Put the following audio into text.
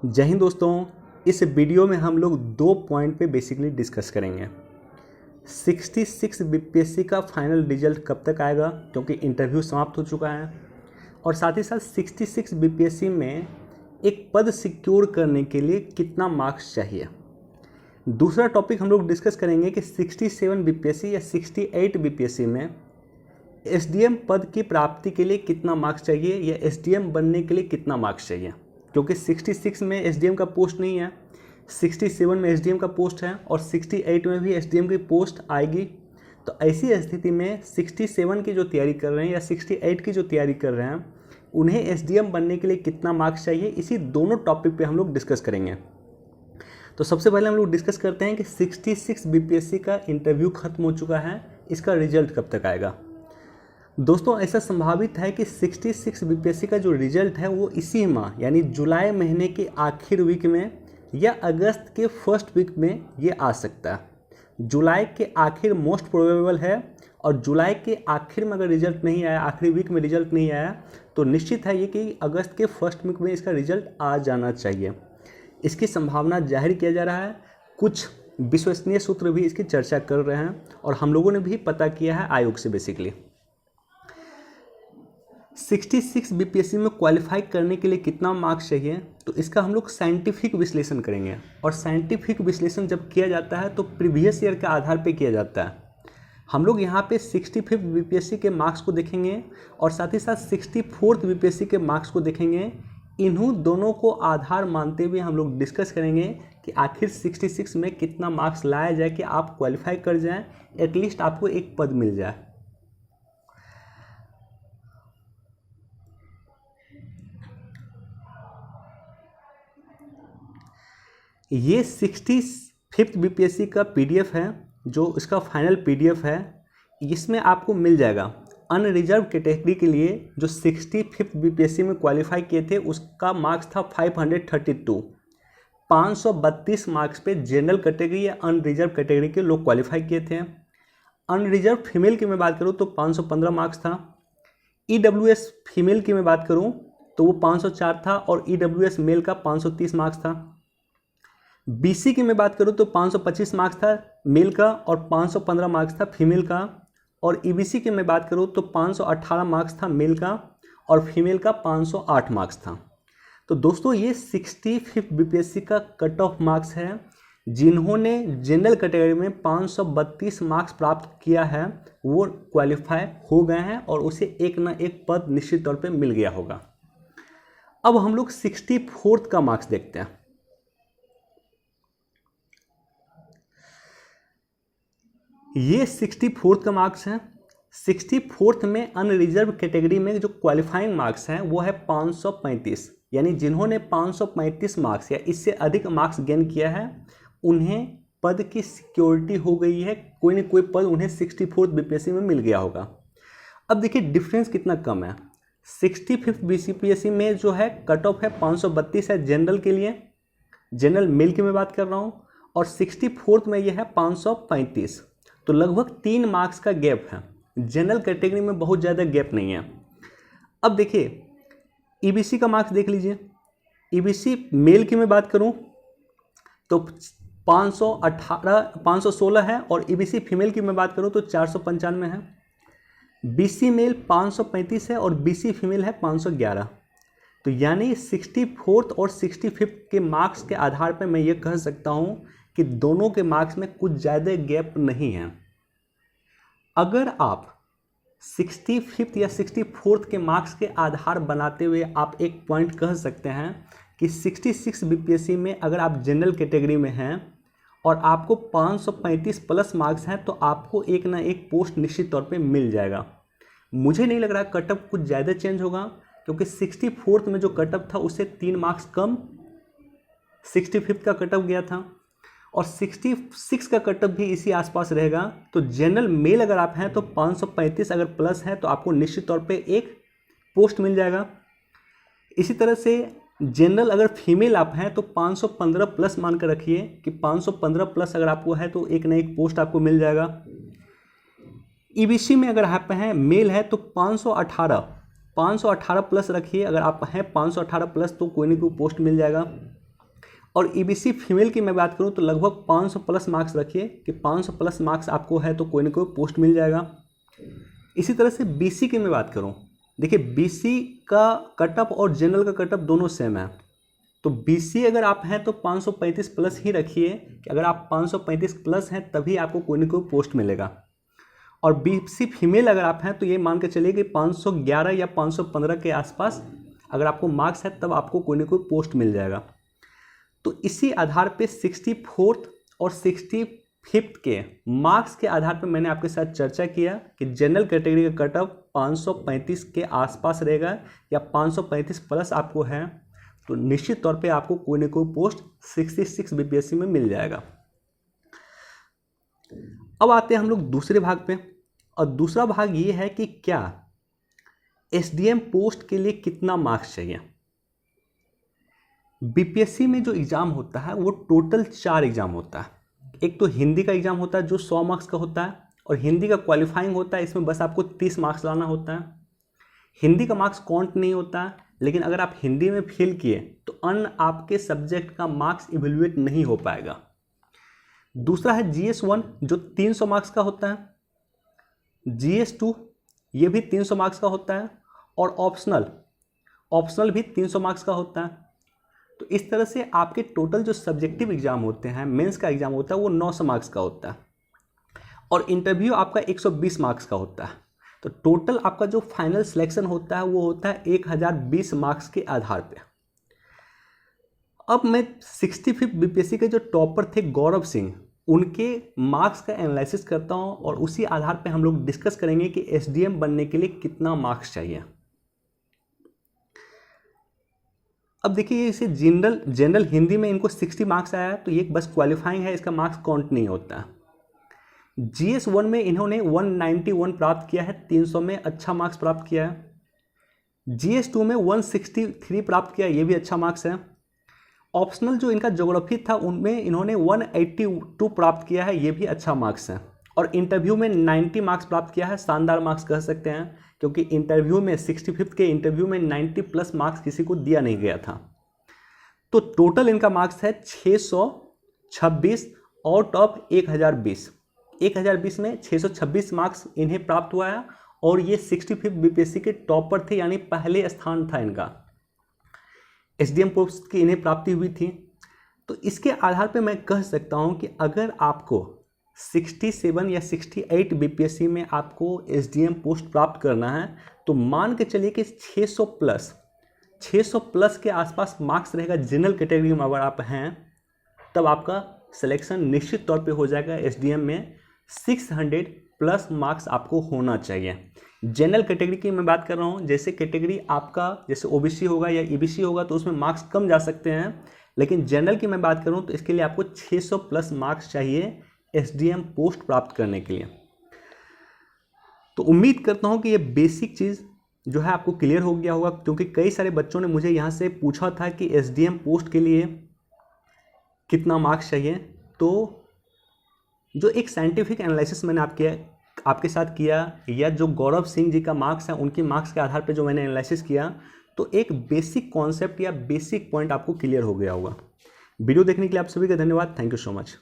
जय हिंद दोस्तों। इस वीडियो में हम लोग दो पॉइंट पे बेसिकली डिस्कस करेंगे। 66 बीपीएससी का फाइनल रिजल्ट कब तक आएगा, क्योंकि इंटरव्यू समाप्त हो चुका है, और साथ ही साथ 66 बीपीएससी में एक पद सिक्योर करने के लिए कितना मार्क्स चाहिए। दूसरा टॉपिक हम लोग डिस्कस करेंगे कि 67 बीपीएससी या 68 बीपीएससी में एसडीएम पद की प्राप्ति के लिए कितना मार्क्स चाहिए या एसडीएम बनने के लिए कितना मार्क्स चाहिए, क्योंकि 66 में एसडीएम का पोस्ट नहीं है, 67 में एसडीएम का पोस्ट है और 68 में भी एसडीएम की पोस्ट आएगी। तो ऐसी स्थिति में 67 की जो तैयारी कर रहे हैं या 68 की जो तैयारी कर रहे हैं उन्हें एसडीएम बनने के लिए कितना मार्क्स चाहिए, इसी दोनों टॉपिक पे हम लोग डिस्कस करेंगे। तो सबसे पहले हम लोग डिस्कस करते हैं कि 66 बीपीएससी का इंटरव्यू खत्म हो चुका है, इसका रिजल्ट कब तक आएगा। दोस्तों, ऐसा संभावित है कि 66 बीपीएससी का जो रिजल्ट है वो इसी माह यानी जुलाई महीने के आखिर वीक में या अगस्त के फर्स्ट वीक में ये आ सकता है। जुलाई के आखिर मोस्ट प्रोबेबल है, और जुलाई के आखिर में अगर रिजल्ट नहीं आया, आखिरी वीक में रिजल्ट नहीं आया, तो निश्चित है ये कि अगस्त के फर्स्ट वीक में इसका रिजल्ट आ जाना चाहिए। इसकी संभावना जाहिर किया जा रहा है। कुछ विश्वसनीय सूत्र भी इसकी चर्चा कर रहे हैं और हम लोगों ने भी पता किया है आयोग से। बेसिकली 66 बीपीएससी में क्वालिफाई करने के लिए कितना मार्क्स चाहिए, तो इसका हम लोग साइंटिफिक विश्लेषण करेंगे। और साइंटिफिक विश्लेषण जब किया जाता है तो प्रीवियस ईयर के आधार पे किया जाता है। हम लोग यहाँ पे 65 बीपीएससी के मार्क्स को देखेंगे और साथ ही साथ 64 बीपीएससी के मार्क्स को देखेंगे। इन्हों दोनों को आधार मानते हुए हम लोग डिस्कस करेंगे कि आखिर 66 में कितना मार्क्स लाया जाए कि आप क्वालिफाई कर जाएं, एटलीस्ट आपको एक पद मिल जाए। ये 65 बीपीएससी का पीडीएफ है, जो इसका फाइनल पीडीएफ है। इसमें आपको मिल जाएगा अनरिजर्व कैटेगरी के लिए जो 65 बीपीएससी में क्वालिफाई किए थे उसका मार्क्स था 532। 532 मार्क्स पे जनरल कैटेगरी या अनरिजर्व कैटेगरी के लोग क्वालिफाई किए थे। अनरिजर्व फीमेल की मैं बात करूँ तो 515 मार्क्स था। ईडब्ल्यूएस फीमेल की मैं बात करूँ तो वो 504 था और ईडब्ल्यूएस मेल का 530 मार्क्स था। बीसी की मैं बात करूँ तो 525 मार्क्स था मेल का और 515 मार्क्स था फीमेल का। और ईबीसी की मैं बात करूँ तो 518 मार्क्स था मेल का और फीमेल का 508 मार्क्स था। तो दोस्तों, ये 65 बीपीएससी का कट ऑफ मार्क्स है। जिन्होंने जनरल कैटेगरी में 532 मार्क्स प्राप्त किया है वो क्वालिफाई हो गए हैं और उसे एक ना एक पद निश्चित तौर पे मिल गया होगा। अब हम लोग 64 का मार्क्स देखते हैं। ये 64 का मार्क्स है। 64 में अनरिजर्व कैटेगरी में जो क्वालिफाइंग मार्क्स हैं वो है 535, यानी जिन्होंने 535 मार्क्स या इससे अधिक मार्क्स गेन किया है उन्हें पद की सिक्योरिटी हो गई है। कोई न कोई पद उन्हें 64 बीपीएससी में मिल गया होगा। अब देखिए डिफरेंस कितना कम है। 65 बीपीएससी में जो है कट ऑफ है 532 है जनरल के लिए, जनरल मेल की मैं बात कर रहा हूँ, और 64 में यह है 535। तो लगभग 3 मार्क्स का गैप है। जनरल कैटेगरी में बहुत ज़्यादा गैप नहीं है। अब देखिए ईबीसी का मार्क्स देख लीजिए। ईबीसी मेल की मैं बात करूं तो 516 है और ईबीसी फीमेल की मैं बात करूं तो 495 है। बीसी मेल 535 है और बीसी फीमेल है 511। तो यानी 64 और 65 के मार्क्स के आधार पर मैं ये कह सकता हूं कि दोनों के मार्क्स में कुछ ज़्यादा गैप नहीं है। अगर आप 65 या 64 के मार्क्स के आधार बनाते हुए आप एक पॉइंट कह सकते हैं कि 66 बीपीएससी में अगर आप जनरल कैटेगरी में हैं और आपको 535 प्लस मार्क्स हैं तो आपको एक ना एक पोस्ट निश्चित तौर पे मिल जाएगा। मुझे नहीं लग रहा कटअप कुछ ज़्यादा चेंज होगा, क्योंकि 64 में जो कटअप था उससे 3 मार्क्स कम 65 का कटअप गया था और 66 का कटअप भी इसी आसपास रहेगा। तो जनरल मेल अगर आप हैं तो 535 अगर प्लस है तो आपको निश्चित तौर पे एक पोस्ट मिल जाएगा। इसी तरह से जनरल अगर फीमेल आप हैं तो 515 प्लस मान कर रखिए कि 515 प्लस अगर आपको है तो एक ना एक पोस्ट आपको मिल जाएगा। ईबीसी में अगर आप हैं मेल है तो 518 प्लस रखिए, अगर आप हैं 518 प्लस तो कोई ना कोई पोस्ट मिल जाएगा। और ईबीसी फीमेल की मैं बात करूं तो लगभग 500 प्लस मार्क्स रखिए कि 500 प्लस मार्क्स आपको है तो कोई ना कोई पोस्ट मिल जाएगा। इसी तरह से बीसी की मैं बात करूं, देखिए बीसी का कटअप और जनरल का कटअप दोनों सेम है, तो बीसी अगर आप हैं तो 535 प्लस ही रखिए कि अगर आप 535 प्लस हैं तभी आपको कोई ना कोई पोस्ट मिलेगा। और बीसी फीमेल अगर आप हैं तो ये मान के चलिए कि 511 या 515 के आसपास अगर आपको मार्क्स है तब आपको कोई ना कोई पोस्ट मिल जाएगा। तो इसी आधार पे 64th और 65th के मार्क्स के आधार पर मैंने आपके साथ चर्चा किया कि जनरल कैटेगरी का कटअप 535 के आसपास रहेगा या 535 प्लस आपको है तो निश्चित तौर पे आपको कोई ना कोई पोस्ट 66 बीपीएससी में मिल जाएगा। अब आते हैं हम लोग दूसरे भाग पे, और दूसरा भाग ये है कि क्या एसडीएम पोस्ट के लिए कितना मार्क्स चाहिए। बीपीएससी में जो एग्ज़ाम होता है वो टोटल 4 एग्ज़ाम होता है। एक तो हिंदी का एग्ज़ाम होता है जो 100 मार्क्स का होता है, और हिंदी का क्वालिफाइंग होता है, इसमें बस आपको 30 मार्क्स लाना होता है। हिंदी का मार्क्स काउंट नहीं होता है, लेकिन अगर आप हिंदी में फेल किए तो अन्य आपके सब्जेक्ट का मार्क्स इवेल्युएट नहीं हो पाएगा। दूसरा है GS1 जो 300 मार्क्स का होता है, GS2 ये भी 300 मार्क्स का होता है, और ऑप्शनल भी 300 मार्क्स का होता है। तो इस तरह से आपके टोटल जो सब्जेक्टिव एग्जाम होते हैं, मेंस का एग्जाम होता है वो 900 मार्क्स का होता है, और इंटरव्यू आपका 120 मार्क्स का होता है। तो टोटल आपका जो फाइनल सिलेक्शन होता है वो होता है 1020 मार्क्स के आधार पे। अब मैं 65 बीपीएससी के जो टॉपर थे गौरव सिंह, उनके मार्क्स का एनालिसिस करता हूं और उसी आधार पे हम लोग डिस्कस करेंगे कि एसडीएम बनने के लिए कितना मार्क्स चाहिए। अब देखिए इसे जनरल हिंदी में इनको 60 मार्क्स आया, तो ये बस क्वालिफाइंग है, इसका मार्क्स काउंट नहीं होता। GS1 में इन्होंने 191 प्राप्त किया है, 300 में अच्छा मार्क्स प्राप्त किया है। GS2 में 163 प्राप्त किया, ये भी अच्छा मार्क्स है। ऑप्शनल जो इनका ज्योग्राफी था उनमें इन्होंने 182 प्राप्त किया है, ये भी अच्छा मार्क्स है। और इंटरव्यू में 90 मार्क्स प्राप्त किया है, शानदार मार्क्स कह सकते हैं, क्योंकि इंटरव्यू में 65 के इंटरव्यू में 90 प्लस मार्क्स किसी को दिया नहीं गया था। तो टोटल इनका मार्क्स है 626 आउट ऑफ 1020। 1020 में 626 मार्क्स इन्हें प्राप्त हुआ है, और ये 65 बीपीएससी के टॉपर थे, यानी पहले स्थान था इनका। एसडीएम पोस्ट की इन्हें प्राप्ति हुई थी। तो इसके आधार पे मैं कह सकता हूं कि अगर आपको 67 या 68 बीपीएससी में आपको एसडीएम पोस्ट प्राप्त करना है तो मान के चलिए कि 600 प्लस के आसपास मार्क्स रहेगा जनरल कैटेगरी में अगर आप हैं, तब आपका सिलेक्शन निश्चित तौर पे हो जाएगा। एसडीएम में 600 प्लस मार्क्स आपको होना चाहिए। जनरल कैटेगरी की मैं बात कर रहा हूँ, जैसे कैटेगरी आपका जैसे ओबीसी होगा या ईबीसी होगा तो उसमें मार्क्स कम जा सकते हैं, लेकिन जनरल की मैं बात करूँ तो इसके लिए आपको 600 प्लस मार्क्स चाहिए एसडीएम पोस्ट प्राप्त करने के लिए। तो उम्मीद करता हूँ कि ये बेसिक चीज़ जो है आपको क्लियर हो गया होगा, क्योंकि कई सारे बच्चों ने मुझे यहाँ से पूछा था कि एसडीएम पोस्ट के लिए कितना मार्क्स चाहिए। तो जो एक साइंटिफिक एनालिसिस मैंने आपके साथ किया, या जो गौरव सिंह जी का मार्क्स है उनके मार्क्स के आधार पे जो मैंने एनालिसिस किया, तो एक बेसिक कॉन्सेप्ट या बेसिक पॉइंट आपको क्लियर हो गया होगा। वीडियो देखने के लिए आप सभी का धन्यवाद। Thank you so much.